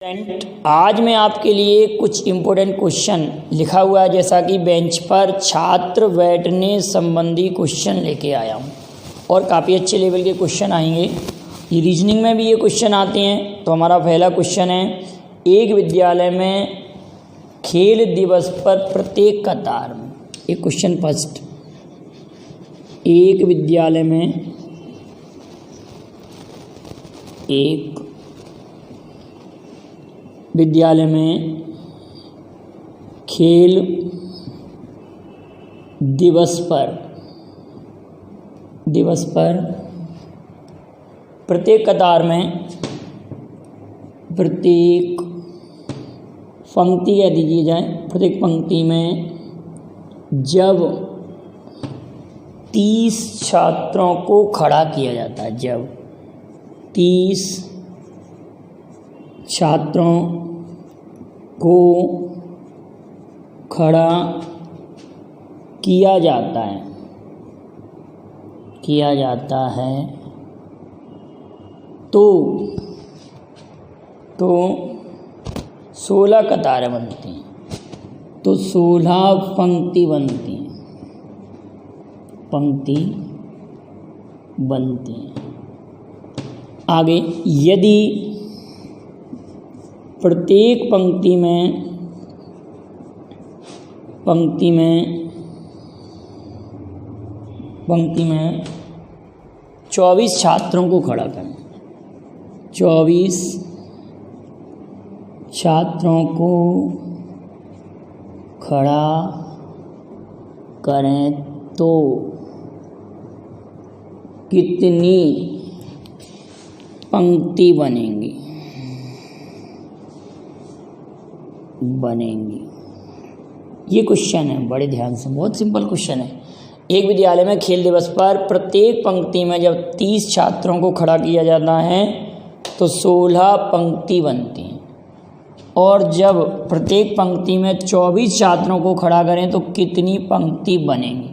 Student, आज मैं आपके लिए कुछ इम्पोर्टेंट क्वेश्चन लिखा हुआ है जैसा कि बेंच पर छात्र बैठने संबंधी क्वेश्चन लेके आया हूँ और काफ़ी अच्छे लेवल के क्वेश्चन आएंगे। ये रीजनिंग में भी ये क्वेश्चन आते हैं। तो हमारा पहला क्वेश्चन है, एक विद्यालय में खेल दिवस पर प्रत्येक कतार में, एक क्वेश्चन फर्स्ट, एक विद्यालय में खेल दिवस पर प्रत्येक कतार में, प्रत्येक पंक्ति कह दीजिए जाए, प्रत्येक पंक्ति में जब 30 छात्रों को खड़ा किया जाता है, जब 30 छात्रों को खड़ा किया जाता है तो 16 कतारें बनती हैं, तो 16 पंक्ति बनती हैं। आगे, यदि प्रत्येक पंक्ति में 24 छात्रों को खड़ा करें, 24 छात्रों को खड़ा करें तो कितनी पंक्ति बनेंगी? ये क्वेश्चन है, बड़े ध्यान से, बहुत सिंपल क्वेश्चन है। एक विद्यालय में खेल दिवस पर प्रत्येक पंक्ति में जब 30 छात्रों को खड़ा किया जाता है तो 16 पंक्ति बनती हैं, और जब प्रत्येक पंक्ति में 24 छात्रों को खड़ा करें तो कितनी पंक्ति बनेंगी?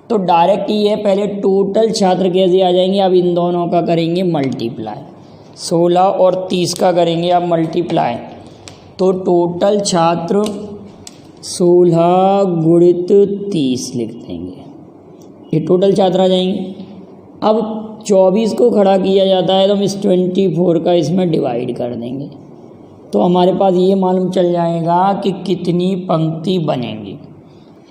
तो डायरेक्ट ये है, पहले टोटल छात्र कैसे आ जाएंगे, अब इन दोनों का करेंगे मल्टीप्लाई, 16 और 30 का करेंगे अब मल्टीप्लाई, तो टोटल छात्र 16 गुणित 30 लिख देंगे, ये टोटल छात्र आ जाएंगे। अब 24 को खड़ा किया जाता है तो हम इस 24 का इसमें डिवाइड कर देंगे, तो हमारे पास ये मालूम चल जाएगा कि कितनी पंक्ति बनेंगी।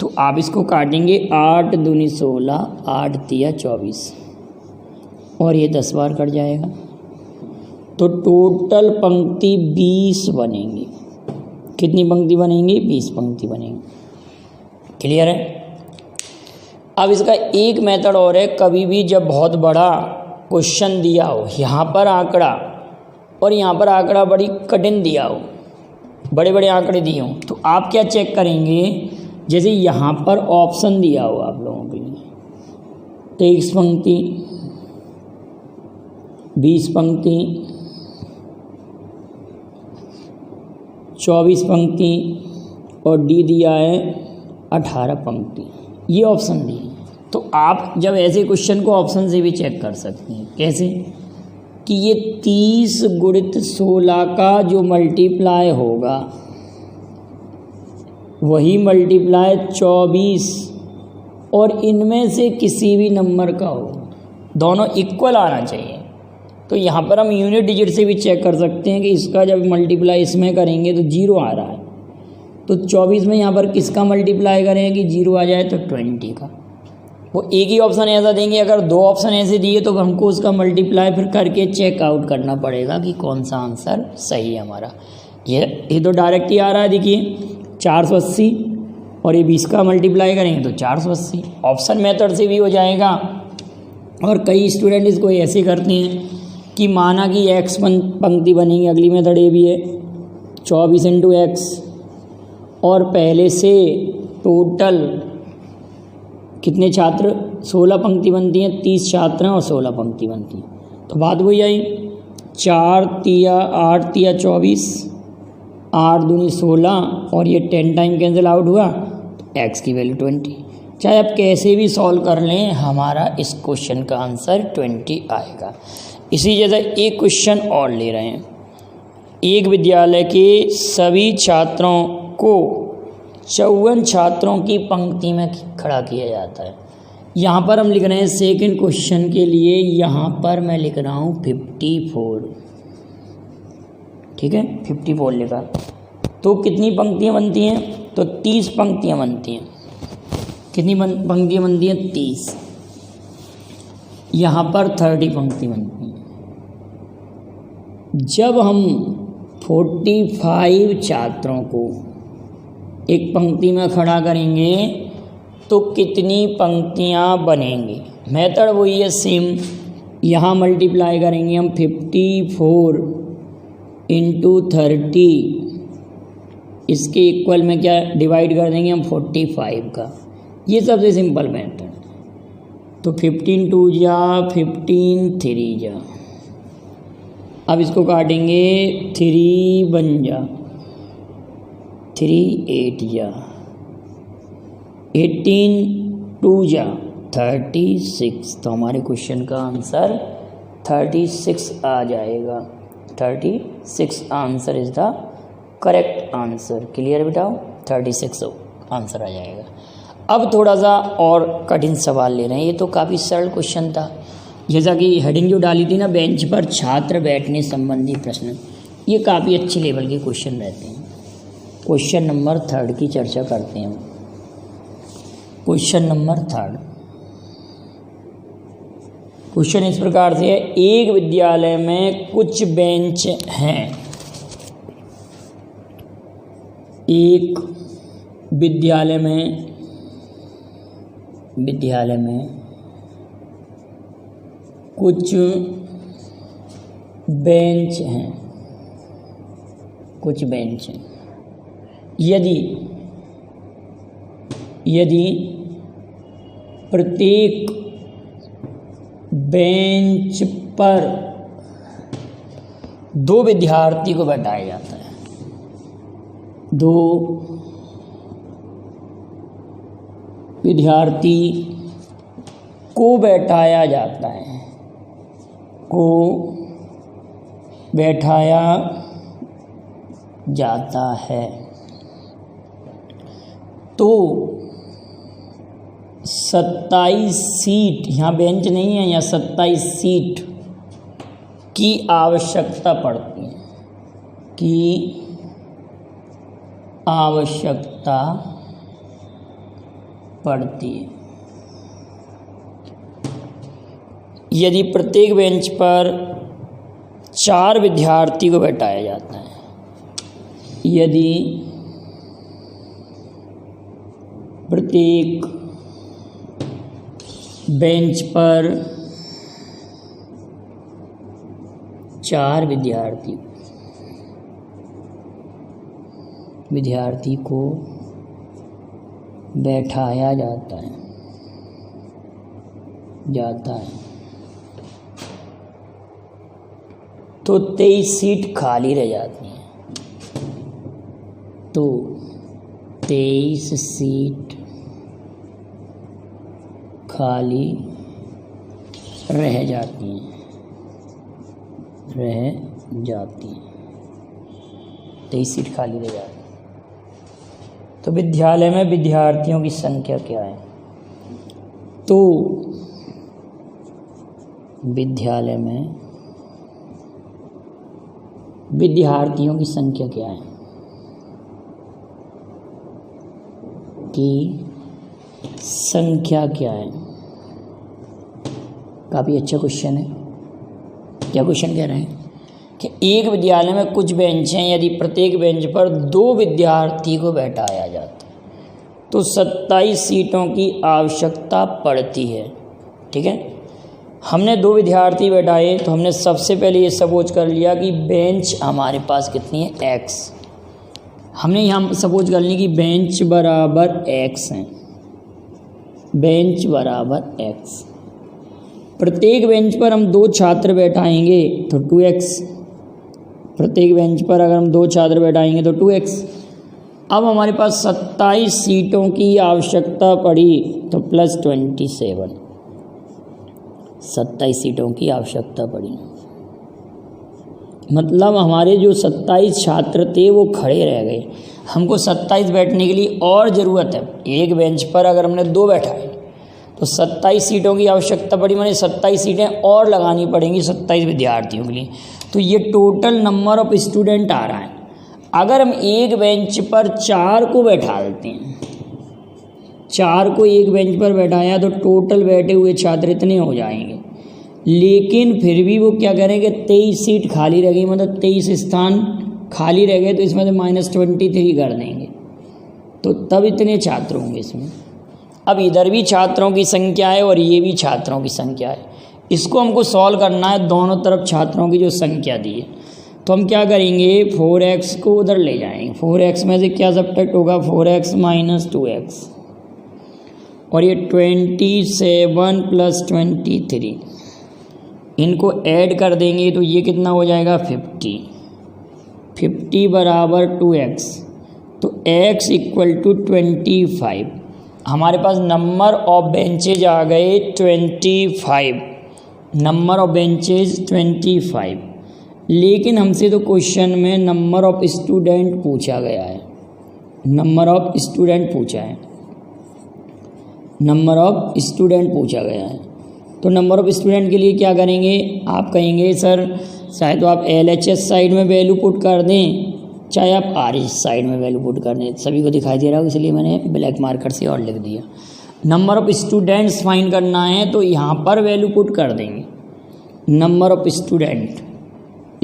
तो आप इसको काटेंगे, 8 दूनी 16, 8 तिया 24, और ये 10 बार कट जाएगा, तो टोटल पंक्ति 20 बनेंगी। कितनी पंक्ति बनेंगी? 20 पंक्ति बनेंगी। क्लियर है? अब इसका एक मेथड और है, कभी भी जब बहुत बड़ा क्वेश्चन दिया हो, यहाँ पर आंकड़ा और यहाँ पर आंकड़ा बड़ी कठिन दिया हो, बड़े बड़े आंकड़े दिए हों, तो आप क्या चेक करेंगे, जैसे यहाँ पर ऑप्शन दिया हो आप लोगों के लिए, 23 पंक्ति, 20 पंक्ति, 24 पंक्ति, और डी दिया है 18 पंक्ति, ये ऑप्शन दिए। तो आप जब ऐसे क्वेश्चन को ऑप्शन से भी चेक कर सकते हैं। कैसे? कि ये 30 गुणित 16 का जो मल्टीप्लाई होगा वही मल्टीप्लाई 24 और इनमें से किसी भी नंबर का होगा, दोनों इक्वल आना चाहिए। तो यहाँ पर हम यूनिट डिजिट से भी चेक कर सकते हैं कि इसका जब मल्टीप्लाई इसमें करेंगे तो 0 आ रहा है, तो 24 में यहाँ पर किसका मल्टीप्लाई करें कि 0 आ जाए, तो 20 का। वो एक ही ऑप्शन ऐसा देंगे, अगर 2 ऑप्शन ऐसे दिए तो हमको उसका मल्टीप्लाई फिर करके चेक आउट करना पड़ेगा कि कौन सा आंसर सही है हमारा। ये तो डायरेक्ट ही आ रहा है, देखिए 480, और ये 20 का मल्टीप्लाई करेंगे तो 480, ऑप्शन मेथड से भी हो जाएगा। और कई स्टूडेंट इसको ऐसे करते हैं कि माना कि x पंक्ति बनेगी, अगली मेथड ये भी है, 24 इंटू x, और पहले से टोटल कितने छात्र, 16 पंक्ति बनती हैं, 30 छात्र हैं और 16 पंक्ति बनती हैं, तो बात वही आई, 4 तिया 8 तिया 24, 8 दूनी 16, और ये 10 टाइम कैंसिल आउट हुआ, तो x की वैल्यू 20। चाहे आप कैसे भी सॉल्व कर लें, हमारा इस क्वेश्चन का आंसर 20 आएगा। इसी जैसा एक क्वेश्चन और ले रहे हैं। एक विद्यालय के सभी छात्रों को 54 छात्रों की पंक्ति में खड़ा किया जाता है। यहाँ पर हम लिख रहे हैं सेकंड क्वेश्चन के लिए, यहाँ पर मैं लिख रहा हूँ 54, ठीक है, 54 लिखा। तो कितनी पंक्तियाँ बनती हैं? तो 30 पंक्तियाँ बनती हैं। कितनी पंक्तियाँ बनती हैं? 30। यहाँ पर 30 पंक्ति बनती हैं। जब हम 45 छात्रों को एक पंक्ति में खड़ा करेंगे तो कितनी पंक्तियाँ बनेंगी? मेथड वही है सेम। यहाँ मल्टीप्लाई करेंगे हम 54 इंटू 30, इसके इक्वल में क्या डिवाइड कर देंगे हम 45 का। ये सबसे सिंपल मेथड। तो 15 2 जा 15 3 जा, अब इसको काटेंगे 3 बन जा 3 8 जा 18 2 जा 36। तो हमारे क्वेश्चन का आंसर 36 आ जाएगा। 36 answer is the correct answer. Clear बेटा? 36 आंसर आ जाएगा। अब थोड़ा सा और कठिन सवाल ले रहे हैं। ये तो काफ़ी सरल क्वेश्चन था, जैसा कि हेडिंग जो डाली थी ना, बेंच पर छात्र बैठने संबंधी प्रश्न, ये काफ़ी अच्छे लेवल के क्वेश्चन रहते हैं। क्वेश्चन नंबर 3 की चर्चा करते हैं। क्वेश्चन नंबर 3, क्वेश्चन इस प्रकार से है, एक विद्यालय में कुछ बेंच हैं। एक विद्यालय में कुछ बेंच हैं। कुछ बेंच हैं। यदि प्रत्येक बेंच पर 2 विद्यार्थी को बैठाया जाता है, 2 विद्यार्थी को बैठाया जाता है, तो 27 सीट, यहाँ बेंच नहीं है, यहाँ 27 सीट की आवश्यकता पड़ती है, यदि प्रत्येक बेंच पर 4 विद्यार्थी को बैठाया जाता है, यदि प्रत्येक बेंच पर 4 विद्यार्थी को बैठाया जाता है तो 23 सीट खाली रह जाती हैं। तो 23 सीट खाली रह जाती हैं। 23 सीट खाली रह जाती हैं। तो विद्यालय में विद्यार्थियों की संख्या क्या है? तो विद्यालय में विद्यार्थियों की संख्या क्या है? काफ़ी अच्छा क्वेश्चन है। क्या क्वेश्चन कह रहे हैं कि एक विद्यालय में कुछ बेंच हैं, यदि प्रत्येक बेंच पर 2 विद्यार्थी को बैठाया जाता है तो 27 सीटों की आवश्यकता पड़ती है। ठीक है, हमने 2 विद्यार्थी बैठाए तो हमने सबसे पहले ये सपोज कर लिया कि बेंच हमारे पास कितनी है, x। हमने यहाँ सपोज कर ली कि बेंच बराबर x है, बेंच बराबर x। प्रत्येक बेंच पर हम 2 छात्र बैठाएंगे तो 2x। प्रत्येक बेंच पर अगर हम 2 छात्र बैठाएंगे तो 2x। अब हमारे पास 27 सीटों की आवश्यकता पड़ी तो +27, 27 सीटों की आवश्यकता पड़ी। मतलब हमारे जो 27 छात्र थे वो खड़े रह गए। हमको 27 बैठने के लिए और ज़रूरत है। एक बेंच पर अगर हमने 2 बैठाए तो 27 सीटों की आवश्यकता पड़ी, माने 27 सीटें और लगानी पड़ेंगी 27 विद्यार्थियों के लिए। तो ये टोटल नंबर ऑफ स्टूडेंट आ रहा है। अगर हम एक बेंच पर 4 को बैठा देते हैं, 4 को एक बेंच पर बैठाया तो टोटल बैठे हुए छात्र इतने हो जाएंगे। लेकिन फिर भी वो क्या करेंगे, 23 सीट खाली रह गई, मतलब 23 स्थान खाली रह गए, तो इसमें से -23 कर देंगे तो तब इतने छात्र होंगे इसमें। अब इधर भी छात्रों की संख्या है और ये भी छात्रों की संख्या है। इसको हमको सॉल्व करना है, दोनों तरफ छात्रों की जो संख्या दी है। तो हम क्या करेंगे, 4x को उधर ले जाएंगे। 4x में से क्या सब्ट्रैक्ट होगा, 4x - 2x, और ये 27 + 23 इनको ऐड कर देंगे तो ये कितना हो जाएगा, 50 = 2x, तो x = 25। हमारे पास नंबर ऑफ बेंचेज आ गए 25, नंबर ऑफ बेंचेज 25। लेकिन हमसे तो क्वेश्चन में नंबर ऑफ स्टूडेंट पूछा गया है, नंबर ऑफ स्टूडेंट पूछा है, नंबर ऑफ स्टूडेंट पूछा गया है। तो नंबर ऑफ स्टूडेंट के लिए क्या करेंगे, आप कहेंगे सर चाहे तो आप LHS साइड में वैल्यू पुट कर दें, चाहे आप RH साइड में वैल्यू पुट कर दें। सभी को दिखाई दे रहा हो इसलिए मैंने ब्लैक मार्कर से और लिख दिया। नंबर ऑफ स्टूडेंट्स फाइंड करना है तो यहाँ पर वैल्यू पुट कर देंगे, नंबर ऑफ स्टूडेंट,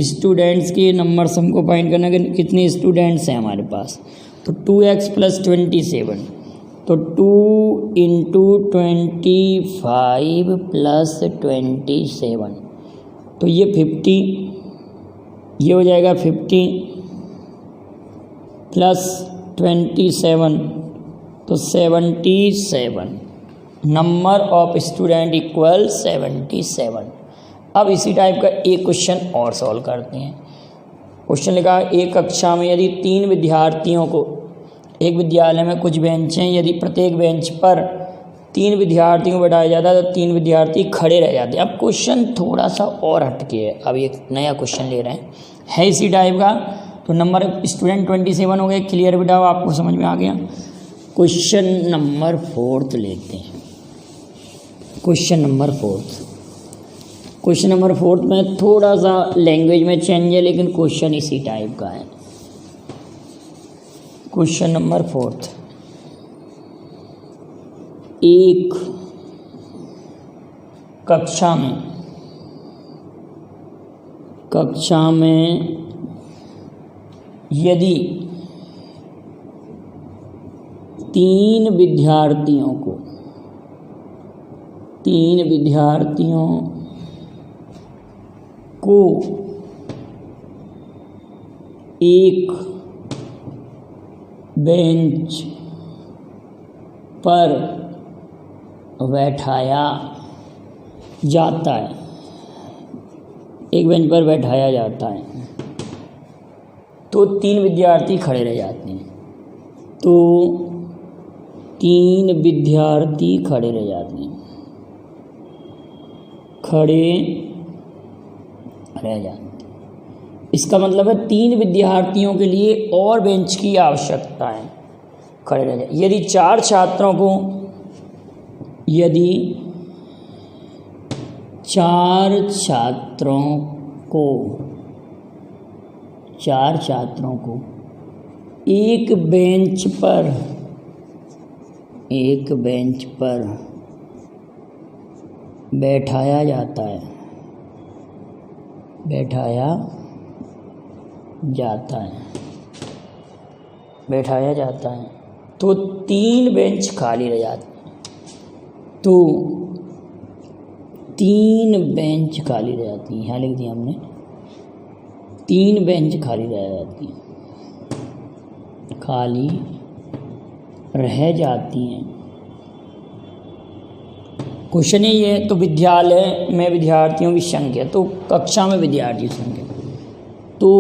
स्टूडेंट्स के नंबर हमको फाइंड करना है कि कितने स्टूडेंट्स हैं हमारे पास। तो 2x + 27, तो 2 × 25 + 27, तो ये 50, ये हो जाएगा 50 + 27, तो 77। Number of student = 77। अब इसी टाइप का एक क्वेश्चन और सॉल्व करते हैं। क्वेश्चन लिखा है, एक कक्षा में यदि 3 विद्यार्थियों को, एक विद्यालय में कुछ बेंच हैं, यदि प्रत्येक बेंच पर 3 विद्यार्थियों को बैठाया जाता है तो 3 विद्यार्थी खड़े रह जाते हैं। अब क्वेश्चन थोड़ा सा और हटके है, अब एक नया क्वेश्चन ले रहे हैं इसी टाइप का। तो नंबर स्टूडेंट 27 हो गए। क्लियर बेटा, आपको समझ में आ गया। क्वेश्चन नंबर 4 लेते हैं। क्वेश्चन नंबर 4 में थोड़ा सा लैंग्वेज में चेंज है, लेकिन क्वेश्चन इसी टाइप का है। क्वेश्चन नंबर 4, एक कक्षा में यदि 3 विद्यार्थियों को एक बेंच पर बैठाया जाता है, एक बेंच पर बैठाया जाता है तो 3 विद्यार्थी खड़े रह जाते हैं, तो 3 विद्यार्थी खड़े रह जाते हैं, इसका मतलब है 3 विद्यार्थियों के लिए और बेंच की आवश्यकता है, खड़े रह जाए। यदि 4 छात्रों को एक बेंच पर बैठाया जाता है तो 3 बेंच खाली रह जाते हैं, तो 3 बेंच खाली रह जाती हैं। यहाँ लिख दिया हमने, 3 बेंच खाली रह जाती हैं। क्वेश्चन ये है, तो विद्यालय में विद्यार्थियों की संख्या, तो कक्षा में विद्यार्थियों की संख्या, तो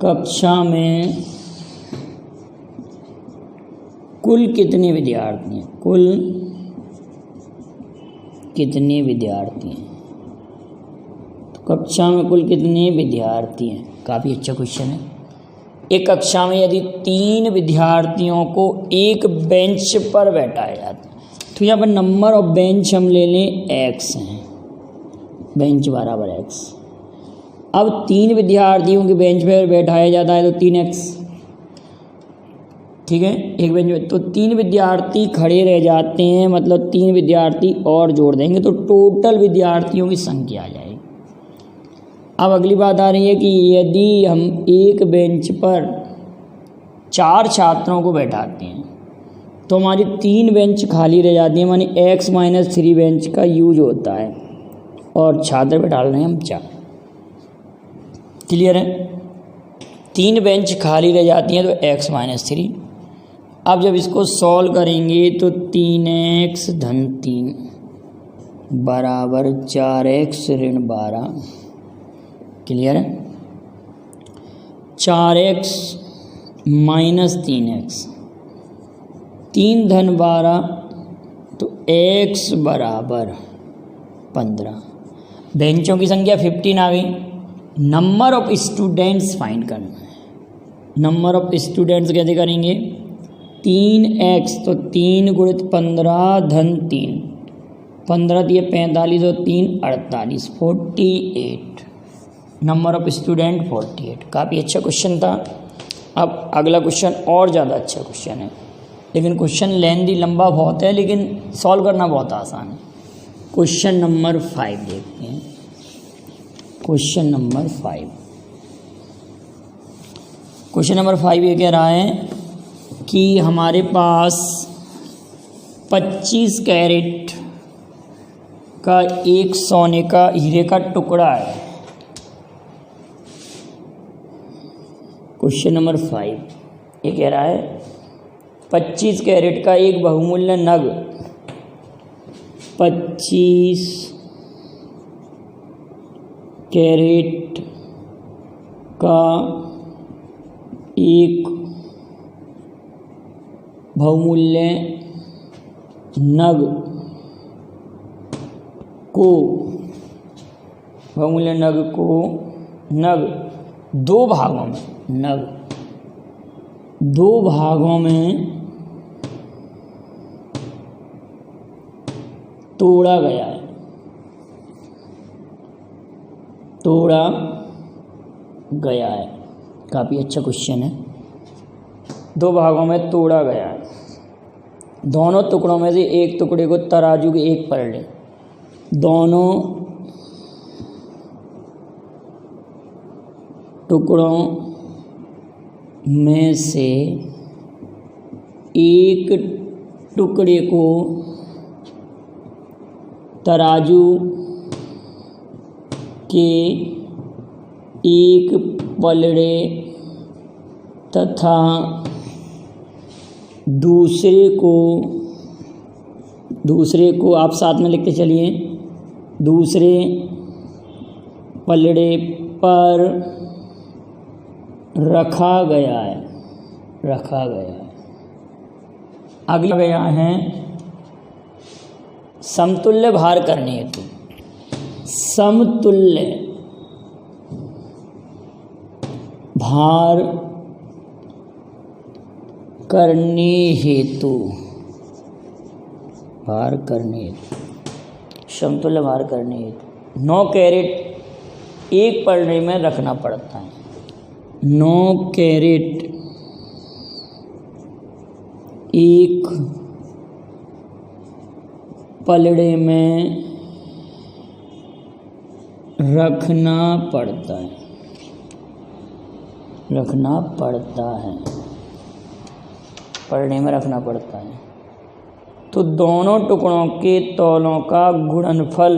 कक्षा में कुल कितने विद्यार्थी हैं, कक्षा में कुल कितने विद्यार्थी हैं? काफ़ी अच्छा क्वेश्चन है। एक कक्षा में यदि 3 विद्यार्थियों को एक बेंच पर बैठाया जाता है, तो यहाँ पर नंबर ऑफ बेंच हम ले लें x हैं, बेंच बराबर x। अब 3 विद्यार्थियों के बेंच पर बैठाया जाता है तो 3x, ठीक है, एक बेंच पे। तो 3 विद्यार्थी खड़े रह जाते हैं, मतलब 3 विद्यार्थी और जोड़ देंगे तो टोटल विद्यार्थियों की संख्या आ जाएगी। अब अगली बात आ रही है कि यदि हम एक बेंच पर 4 छात्रों को बैठाते हैं तो हमारी 3 बेंच खाली रह जाती हैं, मानी x-3 बेंच का यूज होता है और छात्र बैठा रहे हैं हम 4। क्लियर है? 3 बेंच खाली रह जाती हैं तो x-3। अब जब इसको सॉल्व करेंगे तो 3x धन 3 बराबर 4x ऋण 12। क्लियर है? 4x माइनस 3x, 3 धन 12 तो x बराबर 15। बेंचों की संख्या 15 आ गई। नंबर ऑफ स्टूडेंट्स फाइंड करना है। नंबर ऑफ स्टूडेंट्स कैसे करेंगे? 3x तो 3 गुणित 15 धन 3, 15 दिए 45 और 3 48, 48। Number of student 48। काफ़ी अच्छा क्वेश्चन था। अब अगला क्वेश्चन और ज़्यादा अच्छा क्वेश्चन है, लेकिन क्वेश्चन लेंथी लंबा बहुत है, लेकिन सॉल्व करना बहुत आसान है। क्वेश्चन नंबर 5 देखते हैं। क्वेश्चन नंबर 5, क्वेश्चन नंबर 5 ये कह रहा है कि हमारे पास 25 कैरेट का एक सोने का हीरे का टुकड़ा है। क्वेश्चन नंबर 5 ये कह रहा है 25 कैरेट का एक बहुमूल्य नग, 25 कैरेट का एक बहुमूल्य नग को, बहुमूल्य नग को, नग 2 भागों में, नग 2 भागों में तोड़ा गया है, तोड़ा गया है। काफ़ी अच्छा क्वेश्चन है। 2 भागों में तोड़ा गया है। दोनों टुकड़ों में से एक टुकड़े को तराजू के एक पर ले, दोनों टुकड़ों में से एक टुकड़े को तराजू के एक पलड़े तथा दूसरे को आप साथ में लिखते चलिए, दूसरे पलड़े पर रखा गया है, रखा गया है। अगला गया है समतुल्य भार करने हेतु, समतुल्य भार करने हेतु, भार करने हेतु, समतुल्य भार करने हेतु 9 कैरेट एक पलड़े में रखना पड़ता है। 9 कैरेट एक पलड़े में रखना पड़ता है, रखना पड़ता है, पलड़े में रखना पड़ता है। तो दोनों टुकड़ों के तौलों का गुणनफल,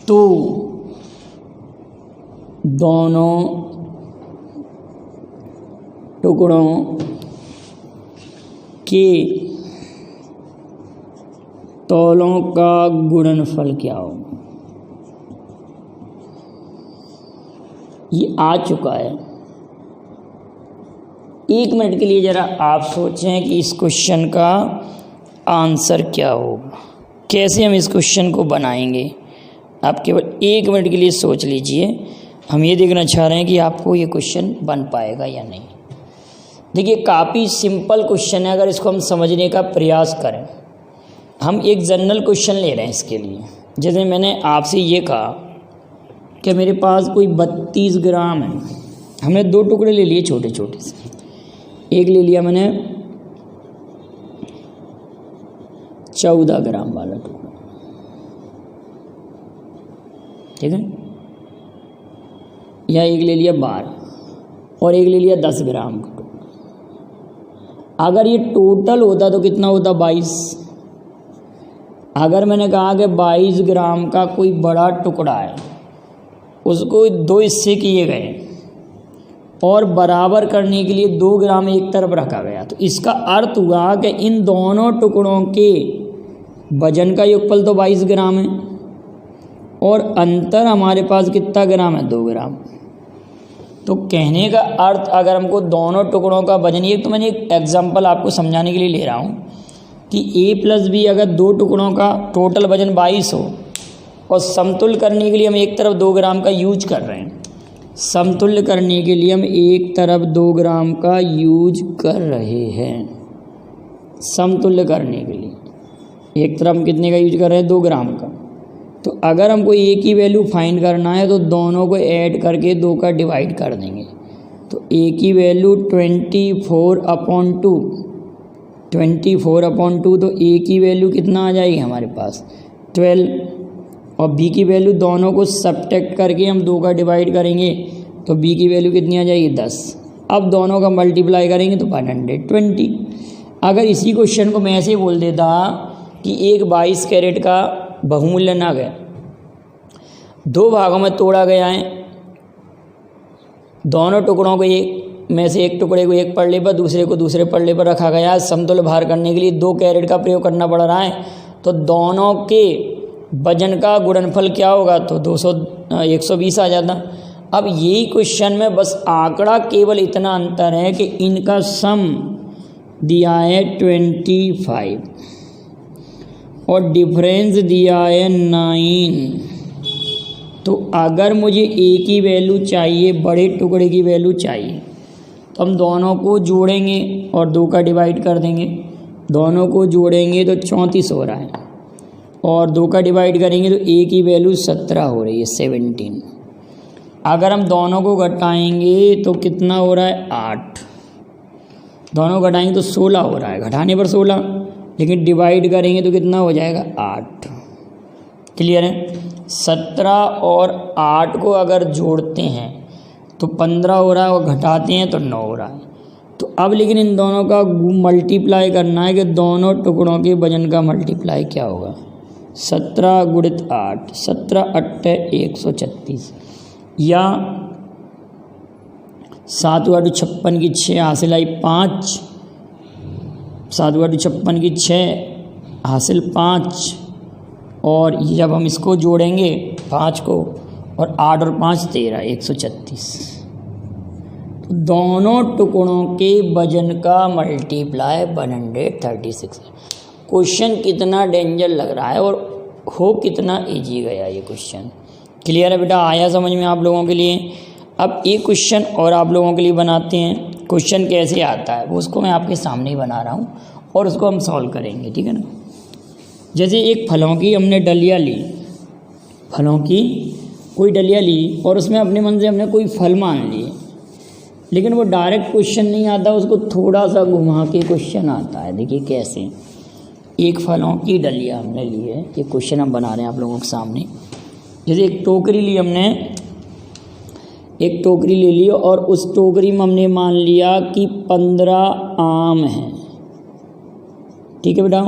तो दोनों टुकड़ों के तौलों का गुणनफल क्या होगा? ये आ चुका है। 1 मिनट के लिए ज़रा आप सोचें कि इस क्वेश्चन का आंसर क्या होगा, कैसे हम इस क्वेश्चन को बनाएंगे। आप केवल 1 मिनट के लिए सोच लीजिए। हम ये देखना चाह रहे हैं कि आपको ये क्वेश्चन बन पाएगा या नहीं। देखिए काफ़ी सिंपल क्वेश्चन है अगर इसको हम समझने का प्रयास करें। हम एक जनरल क्वेश्चन ले रहे हैं इसके लिए। जैसे मैंने आपसे ये कहा कि मेरे पास कोई 32 ग्राम है, हमने 2 टुकड़े ले लिए छोटे छोटे से। एक ले लिया मैंने 14 ग्राम वाला टुकड़ा, ठीक है, या एक ले लिया 12 और एक ले लिया 10 ग्राम का टुकड़ा। अगर ये टोटल होता तो कितना होता? 22। अगर मैंने कहा कि 22 ग्राम का कोई बड़ा टुकड़ा है, उसको 2 हिस्से किए गए और बराबर करने के लिए 2 ग्राम एक तरफ रखा गया, तो इसका अर्थ हुआ कि इन दोनों टुकड़ों के वजन का योगफल तो 22 ग्राम है और अंतर हमारे पास कितना ग्राम है? 2 ग्राम। तो कहने का अर्थ अगर हमको दोनों टुकड़ों का वजन, ये तो मैंने एक एग्जांपल आपको समझाने के लिए ले रहा हूँ कि A + B अगर 2 टुकड़ों का टोटल वजन 22 हो और समतुल्य करने के लिए हम एक तरफ 2 ग्राम का यूज कर रहे हैं, समतुल्य करने के लिए हम एक तरफ 2 ग्राम का यूज कर रहे हैं। समतुल्य करने के लिए एक तरफ हम कितने का यूज कर रहे हैं? 2 ग्राम का। तो अगर हमको A की वैल्यू फाइंड करना है तो दोनों को ऐड करके 2 का डिवाइड कर देंगे। तो A की वैल्यू 24/2, 24/2, तो A की वैल्यू कितना आ जाएगी हमारे पास? 12। और B की वैल्यू दोनों को सब्ट्रैक्ट करके हम 2 का डिवाइड करेंगे तो B की वैल्यू कितनी आ जाएगी? 10। अब दोनों का मल्टीप्लाई करेंगे तो 120। अगर इसी क्वेश्चन को मैं ऐसे बोल देता कि एक 22 कैरेट का बहुमूल्य नग है, 2 भागों में तोड़ा गया है, दोनों टुकड़ों को एक में से एक टुकड़े को एक पल्ले पर दूसरे को दूसरे पल्ले पर रखा गया है, समतुल्य भार करने के लिए 2 कैरेट का प्रयोग करना पड़ रहा है, तो दोनों के वजन का गुणनफल क्या होगा? तो 120 आ जाता। अब यही क्वेश्चन में बस आंकड़ा केवल इतना अंतर है कि इनका सम दिया है 25 और डिफरेंस दिया है 9। तो अगर मुझे A की वैल्यू चाहिए, बड़े टुकड़े की वैल्यू चाहिए, तो हम दोनों को जोड़ेंगे और 2 का डिवाइड कर देंगे। दोनों को जोड़ेंगे तो 34 हो रहा है और 2 का डिवाइड करेंगे तो A की वैल्यू 17 हो रही है, 17। अगर हम दोनों को घटाएंगे तो कितना हो रहा है? 8। दोनों घटाएंगे तो 16 हो रहा है, घटाने पर 16, लेकिन डिवाइड करेंगे तो कितना हो जाएगा? 8। क्लियर है? 17 और 8 को अगर जोड़ते हैं तो 15 हो रहा है और घटाते हैं तो 9 हो रहा है। तो अब लेकिन इन दोनों का मल्टीप्लाई करना है कि दोनों टुकड़ों के वजन का मल्टीप्लाई क्या होगा? 17 × 8, 17 × 8 136, या 7 × 8 56 की 6 हासिल आई 5, 7 × 8 56 की 6 हासिल 5, और जब हम इसको जोड़ेंगे 5 को और 8 और 5 13, 136। तो दोनों टुकड़ों के वजन का मल्टीप्लाई 136। क्वेश्चन कितना डेंजर लग रहा है और हो कितना इजी गया ये क्वेश्चन। क्लियर है बेटा? आया समझ में आप लोगों के लिए? अब एक क्वेश्चन और आप लोगों के लिए बनाते हैं। क्वेश्चन कैसे आता है वो उसको मैं आपके सामने ही बना रहा हूँ और उसको हम सॉल्व करेंगे, ठीक है ना। जैसे एक फलों की हमने डलिया ली, फलों की कोई डलिया ली और उसमें अपने मन से हमने कोई फल मान लिए, लेकिन वो डायरेक्ट क्वेश्चन नहीं आता, उसको थोड़ा सा घुमा के क्वेश्चन आता है। देखिए कैसे। एक फलों की डलिया हमने ली है, ये क्वेश्चन हम बना रहे हैं आप लोगों के सामने। जैसे एक टोकरी ली हमने, एक टोकरी ले ली और उस टोकरी में हमने मान लिया कि 15 आम हैं, ठीक है बेटा,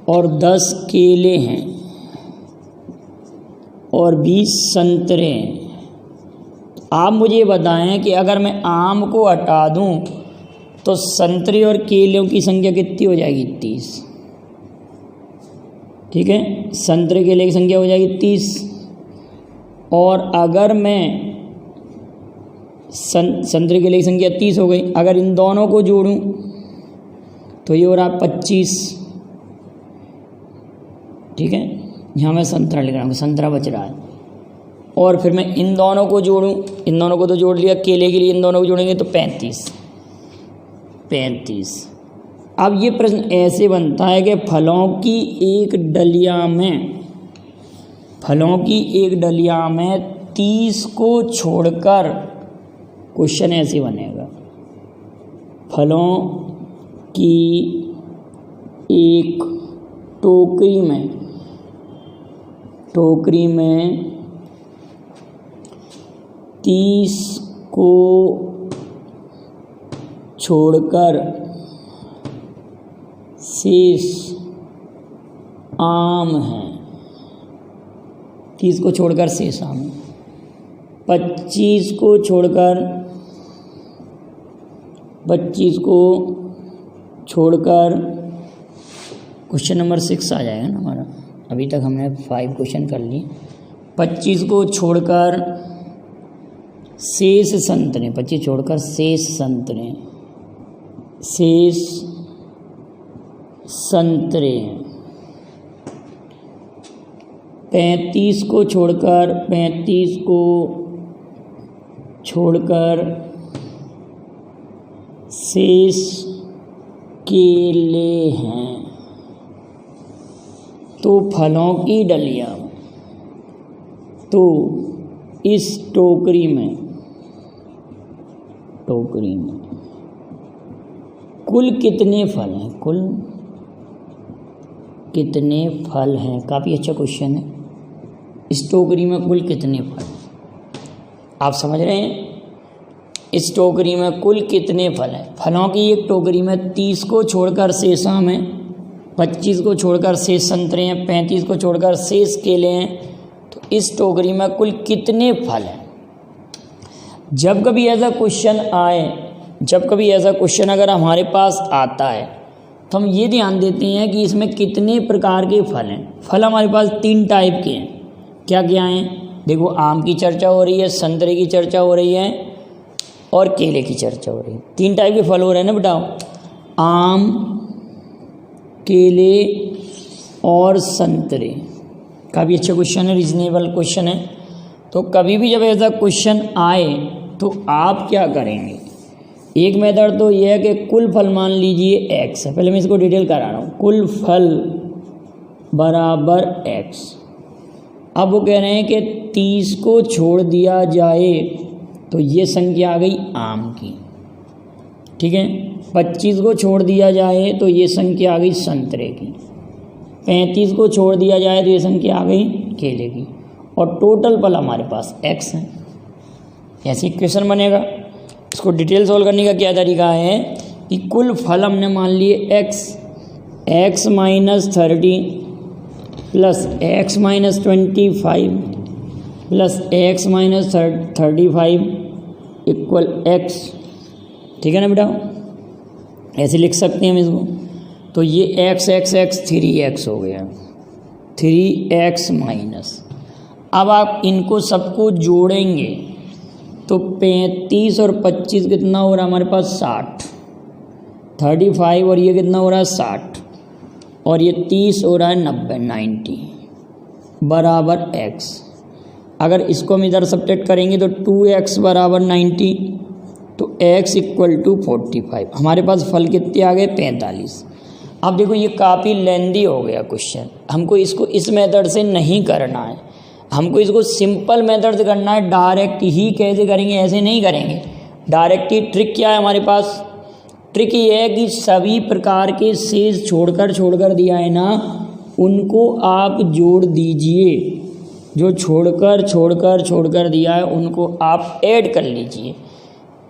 और 10 केले हैं और 20 संतरे हैं। आप मुझे बताएं कि अगर मैं आम को हटा दूं तो संतरे और केलों की संख्या कितनी हो जाएगी? 30, ठीक है। संतरे केले की संख्या हो जाएगी 30, और अगर मैं संतरे केले की संख्या 30 हो गई, अगर इन दोनों को जोड़ूं तो ये हो रहा 25, ठीक है। यहाँ मैं संतरा लिख रहा हूँ, संतरा बच रहा है। और फिर मैं इन दोनों को जोड़ूँ, इन दोनों को तो जोड़ लिया, केले के लिए इन दोनों को जोड़ेंगे तो 35। अब ये प्रश्न ऐसे बनता है कि फलों की एक डलिया में 30 को छोड़कर, क्वेश्चन ऐसे बनेगा, फलों की एक टोकरी में 30 को छोड़कर शेष आम हैं, 30 को छोड़कर शेष आम है, 25 को छोड़कर क्वेश्चन नंबर 6 आ जाएगा ना हमारा। अभी तक हमने 5 क्वेश्चन कर लिए। 25 को छोड़कर शेष संतरे, 25 छोड़कर शेष संतरे, 35 को छोड़कर शेष केले हैं। तो फलों की डलिया, तो इस टोकरी में कुल कितने फल हैं, काफ़ी अच्छा क्वेश्चन है। इस टोकरी में कुल कितने फल, आप समझ रहे हैं, इस टोकरी में कुल कितने फल हैं। फलों की एक टोकरी में 30 को छोड़कर शेष आम हैं, 25 को छोड़कर शेष संतरे हैं, 35 को छोड़कर शेष केले हैं। तो इस टोकरी में कुल कितने फल हैं। जब कभी ऐसा क्वेश्चन अगर हमारे पास आता है तो हम ये ध्यान देते हैं कि इसमें कितने प्रकार के फल हैं। फल हमारे पास 3 टाइप के हैं। क्या क्या हैं, देखो, आम की चर्चा हो रही है, संतरे की चर्चा हो रही है और केले की चर्चा हो रही है। 3 टाइप के फल हो रहे हैं ना बेटाओ, आम, केले और संतरे। काफ़ी अच्छा क्वेश्चन है, रीजनेबल क्वेश्चन है। तो कभी भी जब ऐसा क्वेश्चन आए तो आप क्या करेंगे, एक मेथड तो यह है कि कुल फल मान लीजिए x है। पहले मैं इसको डिटेल करा रहा हूँ। कुल फल बराबर x। अब वो कह रहे हैं कि 30 को छोड़ दिया जाए तो ये संख्या आ गई आम की, ठीक है। 25 को छोड़ दिया जाए तो ये संख्या आ गई संतरे की, 35 को छोड़ दिया जाए तो ये संख्या आ गई केले की, और टोटल फल हमारे पास x है। ऐसे इक्वेशन बनेगा। इसको डिटेल सॉल्व करने का क्या तरीका है कि कुल फल हमने मान लिए x minus 30 plus x minus 25 plus x minus 35 equal x, ठीक है ना बेटा। ऐसे लिख सकते हैं हम इसको। तो ये x 3x हो गया, 3x माइनस। अब आप इनको सबको जोड़ेंगे तो 35 और 25 कितना हो रहा है हमारे पास 60, 35 और ये कितना हो रहा है 60, और ये 30 हो रहा है 90 बराबर x। अगर इसको हम इधर सब्ट्रैक्ट करेंगे तो 2x बराबर 90, तो x इक्वल टू 45। हमारे पास फल कितने आ गए 45। अब देखो ये काफ़ी लेंदी हो गया क्वेश्चन, हमको इसको इस मेथड से नहीं करना है, हमको इसको सिंपल मेथड से करना है। डायरेक्ट ही कैसे करेंगे, ऐसे नहीं करेंगे। डायरेक्ट ही ट्रिक क्या है हमारे पास, ट्रिक ये है कि सभी प्रकार के शेष छोड़कर दिया है ना, उनको आप जोड़ दीजिए। जो छोड़कर दिया है उनको आप ऐड कर लीजिए।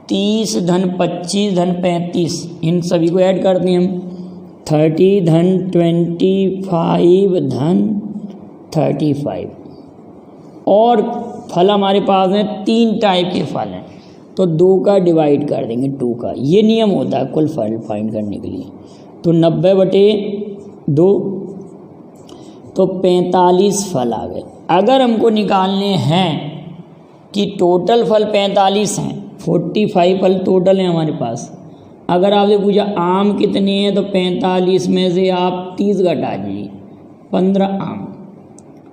30 धन 25 धन 35, इन सभी को ऐड कर दें हम। 30 धन 25 धन 35। और फल हमारे पास हैं 3 टाइप के फल हैं, तो 2 का डिवाइड कर देंगे 2 का। ये नियम होता है कुल फल फाइंड करने के लिए। तो 90/2, तो 45 फल आ गए। अगर हमको निकालने हैं कि टोटल फल 45 हैं, 45 फल टोटल हैं हमारे पास। अगर आपसे पूछा आम कितने हैं, तो 45 में से आप 30 घटा दीजिए, 15 आम।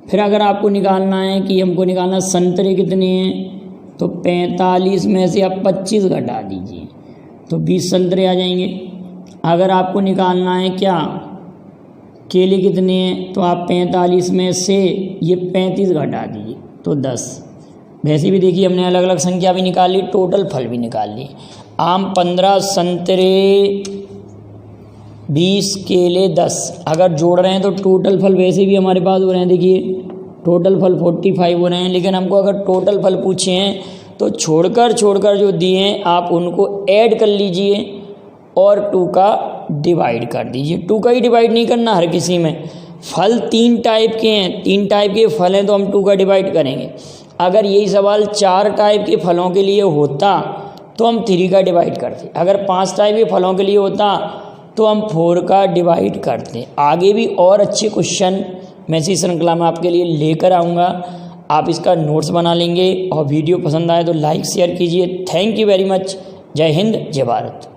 फिर अगर आपको निकालना है कि हमको निकालना संतरे कितने हैं, तो 45 में से आप 25 घटा दीजिए तो 20 संतरे आ जाएंगे। अगर आपको निकालना है क्या केले कितने हैं, तो आप 45 में से ये 35 घटा दीजिए तो 10। वैसे भी देखिए हमने अलग अलग संख्या भी निकाल ली, टोटल फल भी निकाल लिए। आम 15, संतरे 20, केले 10। अगर जोड़ रहे हैं तो टोटल फल वैसे भी हमारे पास हो रहे हैं, देखिए टोटल फल 45 हो रहे हैं। लेकिन हमको अगर टोटल फल पूछे हैं तो छोड़कर जो दिए हैं आप उनको ऐड कर लीजिए और 2 का डिवाइड कर दीजिए। 2 का ही डिवाइड नहीं करना हर किसी में। फल 3 टाइप के हैं, 3 टाइप के फल हैं तो हम 2 का डिवाइड करेंगे। अगर यही सवाल 4 टाइप के फलों के लिए होता तो हम 3 का डिवाइड करते। अगर 5 टाइप के फलों के लिए होता तो हम 4 का डिवाइड करते। आगे भी और अच्छे क्वेश्चन मैं इसी श्रृंखला में आपके लिए लेकर आऊँगा। आप इसका नोट्स बना लेंगे और वीडियो पसंद आए तो लाइक शेयर कीजिए। Thank you very much. जय हिंद, जय भारत।